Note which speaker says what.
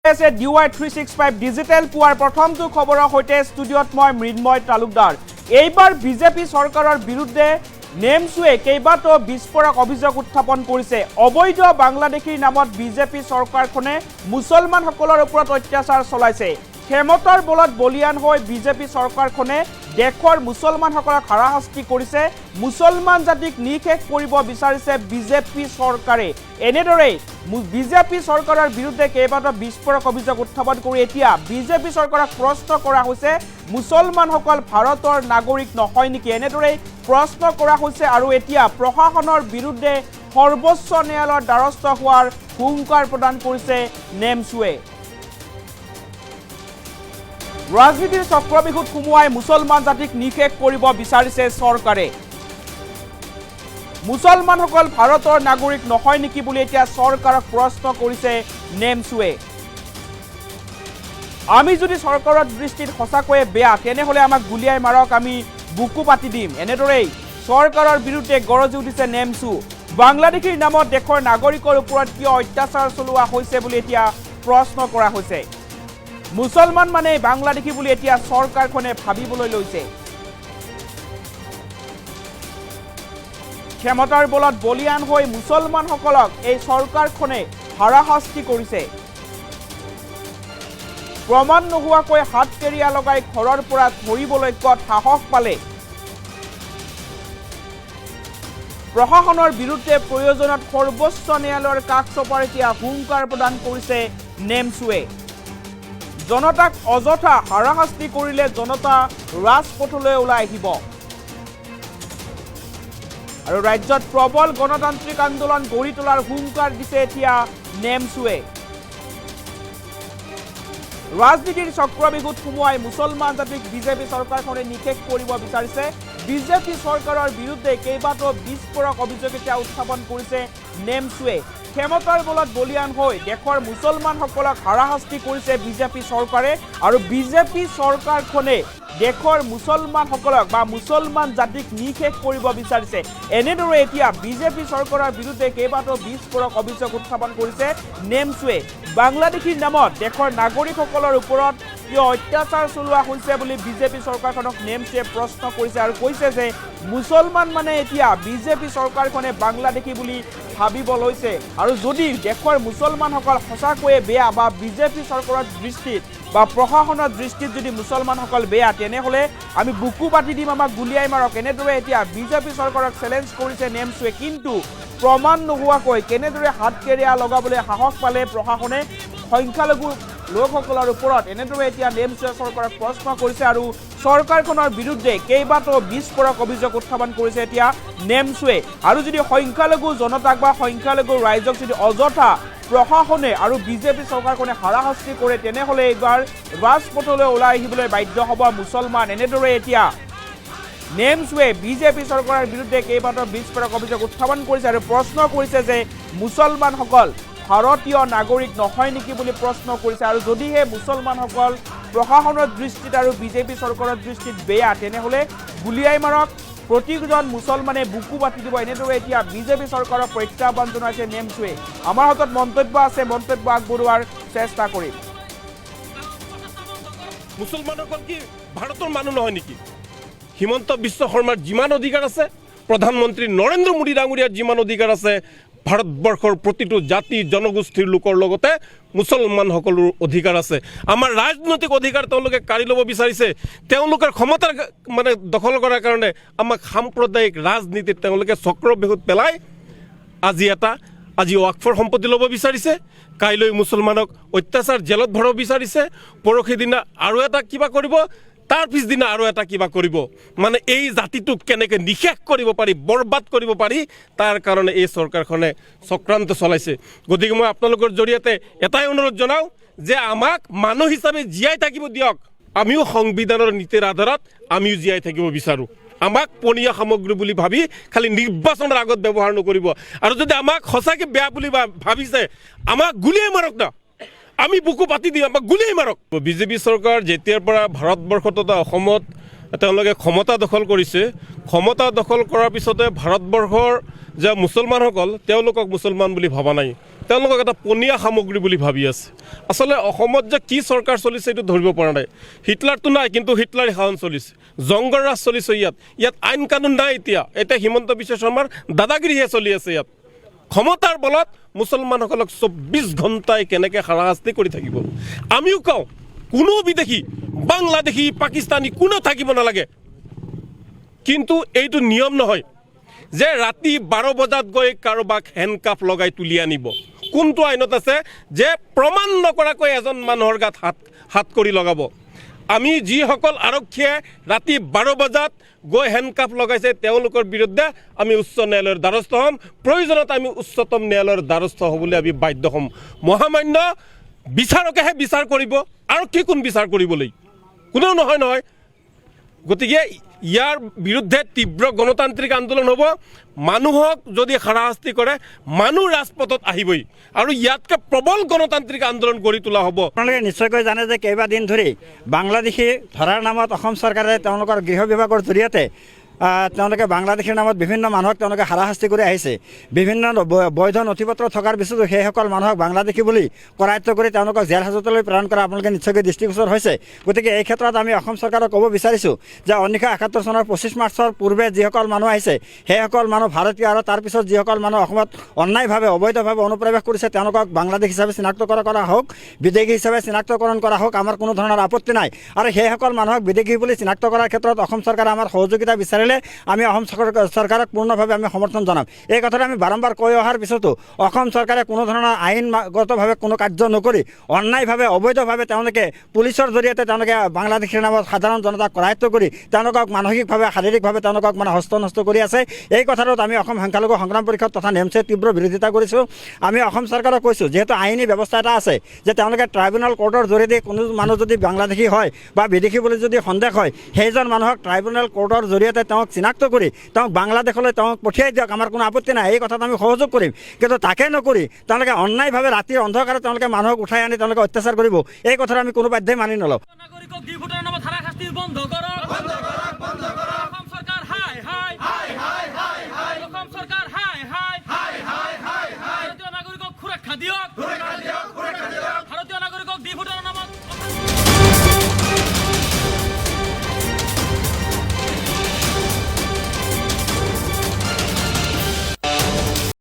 Speaker 1: DY 365 digital পুৱাৰ প্ৰথমটো খবৰৰ সৈতে ষ্টুডিঅ'ত মই মৃন্ময় তালুকদাৰ। এইবাৰ বিজেপি চৰকাৰৰ বিৰুদ্ধে নেমছুৱে কেইবাটাও বিস্ফোৰক অভিযোগ উত্থাপন কৰিছে। অবৈধ বাংলাদেশীৰ নামত বিজেপি চৰকাৰখনে মুছলমানসকলৰ ওপৰত অত্যাচাৰ চলাইছে। ক্ষমতাৰ বলত বলিয়ান হৈ বিজেপি চৰকাৰখনে দেশৰ মুছলমানসকলক হাৰাশাস্তি কৰিছে। মুছলমান জাতিক নিশেষ কৰিব বিচাৰিছে বিজেপি চৰকাৰে। এনেদৰে বিজেপি চৰকাৰৰ বিৰুদ্ধে কেইবাটাও বিস্ফোৰক অভিযোগ উত্থাপন কৰি এতিয়া বিজেপি চৰকাৰক প্ৰশ্ন কৰা হৈছে, মুছলমানসকল ভাৰতৰ নাগৰিক নহয় নেকি? এনেদৰে প্ৰশ্ন কৰা হৈছে আৰু এতিয়া প্ৰশাসনৰ বিৰুদ্ধে সৰ্বোচ্চ ন্যায়ালয়ৰ দ্বাৰস্থ হোৱাৰ হুংকাৰ প্ৰদান কৰিছে নেমছুৱে। ৰাজনীতিৰ চক্ৰবিহুত সুমুৱাই মুছলমান জাতিক নিশেষ কৰিব বিচাৰিছে চৰকাৰে। মুছলমানসকল ভাৰতৰ নাগৰিক নহয় নেকি বুলি এতিয়া চৰকাৰক প্ৰশ্ন কৰিছে নেমছুৱে। আমি যদি চৰকাৰৰ দৃষ্টিত সঁচাকৈয়ে বেয়া তেনেহ'লে আমাক গুলিয়াই মাৰক, আমি বুকু পাতি দিম। এনেদৰেই চৰকাৰৰ বিৰুদ্ধে গৰজি উঠিছে নেমছু। বাংলাদেশীৰ নামত দেশৰ নাগৰিকৰ ওপৰত কিয় অত্যাচাৰ চলোৱা হৈছে বুলি এতিয়া প্ৰশ্ন কৰা হৈছে। মুছলমান মানে বাংলাদেশী বুলি এতিয়া চৰকাৰখনে ভাবিবলৈ লৈছে। ক্ষমতাৰ বলত বলিয়ান হৈ মুছলমানসকলক এই চৰকাৰখনে হাৰাশাস্তি কৰিছে। প্ৰমাণ নোহোৱাকৈ হাত কেৰিয়া লগাই ঘৰৰ পৰা ধৰিবলৈ ক'ত সাহস পালে। প্ৰশাসনৰ বিৰুদ্ধে প্ৰয়োজনত সৰ্বোচ্চ ন্যায়ালয়ৰ কাষ চপাৰ এতিয়া হুংকাৰ প্ৰদান কৰিছে নেমছুৱে। জনতাক অযথা হাৰাশাস্তি কৰিলে জনতা ৰাজপথলৈ ওলাই আহিব আৰু ৰাজ্যত প্ৰবল গণতান্ত্ৰিক আন্দোলন গঢ়ি তোলাৰ হুংকাৰ দিছে এতিয়া নেমছুৱে। ৰাজনীতিৰ চক্ৰবিহুত সুমুৱাই মুছলমান জাতিক বিজেপি চৰকাৰখনে নিশেষ কৰিব বিচাৰিছে। বিজেপি চৰকাৰৰ বিৰুদ্ধে কেইবাটাও বিস্ফোৰক অভিযোগ এতিয়া উত্থাপন কৰিছে নেমছুৱে। ক্ষমতাৰ বলত বলিয়ান হৈ দেশৰ মুছলমানসকলক হাৰাশাস্তি কৰিছে বিজেপি চৰকাৰে আৰু বিজেপি চৰকাৰখনে দেশৰ মুছলমানসকলক বা মুছলমান জাতিক নিশেষ কৰিব বিচাৰিছে। এনেদৰে এতিয়া বিজেপি চৰকাৰৰ বিৰুদ্ধে কেইবাটাও বিস্ফোৰক অভিযোগ উত্থাপন কৰিছে নেমছুৱে। বাংলাদেশীৰ নামত দেশৰ নাগৰিকসকলৰ ওপৰত কিয় অত্যাচাৰ চলোৱা হৈছে বুলি বিজেপি চৰকাৰখনক নেমছুৱে প্ৰশ্ন কৰিছে আৰু কৈছে যে মুছলমান মানে এতিয়া বিজেপি চৰকাৰখনে বাংলাদেশী বুলি ভাবিব লৈছে। আৰু যদি দেশৰ মুছলমানসকল সঁচাকৈয়ে বেয়া বা বিজেপি চৰকাৰৰ দৃষ্টিত বা প্ৰশাসনৰ দৃষ্টিত যদি মুছলমানসকল বেয়া তেনেহ'লে আমি বুকু পাতি দিম, আমাক গুলিয়াই মাৰক। এনেদৰে এতিয়া বিজেপি চৰকাৰক চেলেঞ্জ কৰিছে নেমছুৱে। কিন্তু প্ৰমাণ নোহোৱাকৈ কেনেদৰে হাত কেৰিয়া লগাবলৈ সাহস পালে প্ৰশাসনে সংখ্যালঘু লোকসকলৰ ওপৰত? এনেদৰে এতিয়া নেমছুৱে চৰকাৰক প্ৰশ্ন কৰিছে আৰু চৰকাৰখনৰ বিৰুদ্ধে কেইবাটাও বিস্ফোৰক অভিযোগ উত্থাপন কৰিছে এতিয়া নেমছুৱে। আৰু যদি সংখ্যালঘু জনতাক বা সংখ্যালঘু ৰাইজক যদি অযথা প্ৰশাসনে আৰু বিজেপি চৰকাৰখনে হাৰাশাস্তি কৰে তেনেহ'লে এইবাৰ ৰাজপথলৈ ওলাই আহিবলৈ বাধ্য হ'ব মুছলমান। এনেদৰে এতিয়া নেমছুৱে বিজেপি চৰকাৰৰ বিৰুদ্ধে কেইবাটাও বিস্ফোৰক অভিযোগ উত্থাপন কৰিছে আৰু প্ৰশ্ন কৰিছে যে মুছলমানসকল ভাৰতীয় নাগৰিক নহয় নেকি বুলি প্ৰশ্ন কৰিছে। আৰু যদিহে মুছলমানসকল প্ৰশাসনৰ দৃষ্টিত আৰু বিজেপি চৰকাৰৰ দৃষ্টিত বেয়া তেনেহ'লে গুলিয়াই মাৰক, প্ৰতিজন মুছলমানে বুকু পাতি দিব। এনেদৰে এতিয়া বিজেপি চৰকাৰক প্ৰত্যাহ্বান জনাইছে নেমছুৱে। আমাৰ হাতত মন্তব্য আছে, মন্তব্য আগবঢ়োৱাৰ চেষ্টা কৰিম।
Speaker 2: মুছলমানসকল কি ভাৰতৰ মানুহ নহয় নেকি? হিমন্ত বিশ্ব শৰ্মাৰ যিমান অধিকাৰ আছে, প্ৰধানমন্ত্ৰী নৰেন্দ্ৰ মোদী ডাঙৰীয়াৰ যিমান অধিকাৰ আছে, ভাৰতবৰ্ষৰ প্ৰতিটো জাতি জনগোষ্ঠীৰ লোকৰ লগতে মুছলমানসকলৰ অধিকাৰ আছে। আমাৰ ৰাজনৈতিক অধিকাৰ তেওঁলোকে কাঢ়ি ল'ব বিচাৰিছে। তেওঁলোকৰ ক্ষমতাৰ মানে দখল কৰাৰ কাৰণে আমাক সাম্প্ৰদায়িক ৰাজনীতিত তেওঁলোকে চক্ৰবেহুত পেলাই আজি ৱাকফৰ সম্পত্তি ল'ব বিচাৰিছে, কাইলৈ মুছলমানক অত্যাচাৰ জেলত ভৰাব বিচাৰিছে, পৰহি দিনা আৰু এটা কিবা কৰিব, তাৰ পিছদিনা আৰু এটা কিবা কৰিব। মানে এই জাতিটোক কেনেকৈ নিশেষ কৰিব পাৰি, বৰবাদ কৰিব পাৰি, তাৰ কাৰণে এই চৰকাৰখনে চক্ৰান্ত চলাইছে। গতিকে মই আপোনালোকৰ জৰিয়তে এটাই অনুৰোধ জনাওঁ যে আমাক মানুহ হিচাপে জীয়াই থাকিব দিয়ক। আমিও সংবিধানৰ নীতিৰ আধাৰত আমিও জীয়াই থাকিব বিচাৰোঁ। আমাক পনীয়া সামগ্ৰী বুলি ভাবি খালি নিৰ্বাচনৰ আগত ব্যৱহাৰ নকৰিব। আৰু যদি আমাক সঁচাকৈ বেয়া বুলি ভাবিছে আমাক গুলিয়াই মাৰক না, আমি বুকু পাতি দিম, আমাক গুলিয়াই মাৰক। বিজেপি চৰকাৰ যেতিয়াৰ পৰা ভাৰতবৰ্ষত তথা অসমত তেওঁলোকে ক্ষমতা দখল কৰিছে, ক্ষমতা দখল কৰাৰ পিছতে ভাৰতবৰ্ষৰ যে মুছলমানসকল তেওঁলোকক মুছলমান বুলি ভবা নাই। তেওঁলোকক এটা পনীয়া সামগ্ৰী বুলি ভাবি আছে। আচলতে অসমত যে কি চৰকাৰ চলিছে এইটো ধৰিব পৰা নাই। হিটলাৰটো নাই, কিন্তু হিটলাৰী শাসন চলিছে, জংগৰ ৰাজ চলিছে ইয়াত আইন কানুন নাই। এতিয়া হিমন্ত বিশ্ব শৰ্মাৰ দাদাগিৰিহে চলি আছে। ইয়াত ক্ষমতাৰ বলত মুছলমানসকলক 24 ঘণ্টাই কেনেকৈ হাৰাশাস্তি কৰি থাকিব। আমিও কওঁ কোনো বিদেশী, বাংলাদেশী, পাকিস্তানী কোনো থাকিব নালাগে, কিন্তু এইটো নিয়ম নহয় যে ৰাতি 12 বজাত গৈ কাৰোবাক হেণ্ডকাফ লগাই তুলি আনিব। কোনটো আইনত আছে যে প্ৰমাণ নকৰাকৈ এজন মানুহৰ গাত হাত কৰি লগাব? আমি যিসকল আৰক্ষীয়ে ৰাতি 12 বজাত গৈ হেণ্ডকাফ লগাইছে তেওঁলোকৰ বিৰুদ্ধে আমি উচ্চ ন্যায়ালয়ৰ দ্বাৰস্থ হ'ম। প্ৰয়োজনত আমি উচ্চতম ন্যায়ালয়ৰ দ্বাৰস্থ হ'বলৈ আমি বাধ্য হ'ম। মহামান্য বিচাৰকেহে বিচাৰ কৰিব, আৰক্ষী কোন বিচাৰ কৰিবলৈ? কোনেও নহয়। গতিকে ইয়াৰ বিৰুদ্ধে তীব্ৰ গণতান্ত্ৰিক আন্দোলন হ'ব। মানুহক যদি হাৰাশাস্তি কৰে মানুহ ৰাজপথত আহিবই, আৰু ইয়াতকৈ প্ৰবল গণতান্ত্ৰিক আন্দোলন গঢ়ি তোলা হ'ব।
Speaker 3: আপোনালোকে নিশ্চয়কৈ জানে যে কেইবাদিন ধৰি বাংলাদেশী ধৰাৰ নামত অসম চৰকাৰে তেওঁলোকৰ গৃহ বিভাগৰ জৰিয়তে তেওঁলোকে বাংলাদেশীৰ নামত বিভিন্ন মানুহক তেওঁলোকে হাৰাশাস্তি কৰি আহিছে। বিভিন্ন বৈধ নথিপত্ৰ থকাৰ পিছতো সেইসকল মানুহক বাংলাদেশী বুলি কৰায়ত্ব কৰি তেওঁলোকক জেল হাজতলৈ প্ৰেৰণ কৰা আপোনালোকে নিশ্চয়কৈ দৃষ্টিগোচৰ হৈছে। গতিকে এই ক্ষেত্ৰত আমি অসম চৰকাৰক ক'ব বিচাৰিছোঁ যে 1971 চনৰ 25 মাৰ্চৰ পূৰ্বে যিসকল মানুহ আহিছে সেইসকল মানুহ ভাৰতীয়, আৰু তাৰপিছত যিসকল মানুহ অসমত অন্যায়ভাৱে অবৈধভাৱে অনুপ্ৰৱেশ কৰিছে তেওঁলোকক বাংলাদেশ হিচাপে চিনাক্তকৰণ কৰা হওক, বিদেশী হিচাপে চিনাক্তকৰণ কৰা হওক, আমাৰ কোনো ধৰণৰ আপত্তি নাই। আৰু সেইসকল মানুহক বিদেশী বুলি চিনাক্ত কৰাৰ ক্ষেত্ৰত অসম চৰকাৰে আমাৰ সহযোগিতা বিচাৰিলে আমি অসম চৰকাৰক পূৰ্ণভাৱে আমি সমৰ্থন জনাম। এই কথাটো আমি বাৰম্বাৰ কৈ অহাৰ পিছতো অসম চৰকাৰে কোনো ধৰণৰ আইনগতভাৱে কোনো কাৰ্য নকৰি অন্যায়ভাৱে অবৈধভাৱে তেওঁলোকে পুলিচৰ জৰিয়তে তেওঁলোকে বাংলাদেশীৰ নামত সাধাৰণ জনতাক কৰায়ত্ব কৰি তেওঁলোকক মানসিকভাৱে শাৰীৰিকভাৱে তেওঁলোকক হস্তনষ্ট কৰি আছে। এই কথাটোত আমি অসম সংখ্যালঘু সংগ্ৰাম পৰিষদ তথা নেমছে তীব্ৰ বিৰোধিতা কৰিছোঁ। আমি অসম চৰকাৰক কৈছোঁ যিহেতু আইনী ব্যৱস্থা এটা আছে যে তেওঁলোকে ট্ৰাইব্যুনেল কোৰ্টৰ জৰিয়তে কোনো মানুহ যদি বাংলাদেশী হয় বা বিদেশী বুলি যদি সন্দেহ হয় সেইজন মানুহক ট্ৰাইব্যুনেল কোৰ্টৰ জৰিয়তে তেওঁক চিনাক্ত কৰি তেওঁক বাংলাদেশলৈ তেওঁক পঠিয়াই দিয়ক, আমাৰ কোনো আপত্তি নাই। এই কথাত আমি সহযোগ কৰিম। কিন্তু তাকে নকৰি তেওঁলোকে অন্যায়ভাৱে ৰাতিৰ অন্ধকাৰত তেওঁলোকে মানুহক উঠাই আনি তেওঁলোকে অত্যাচাৰ কৰিব, এই কথাটো আমি কোনো বাধ্যই মানি নলওঁ।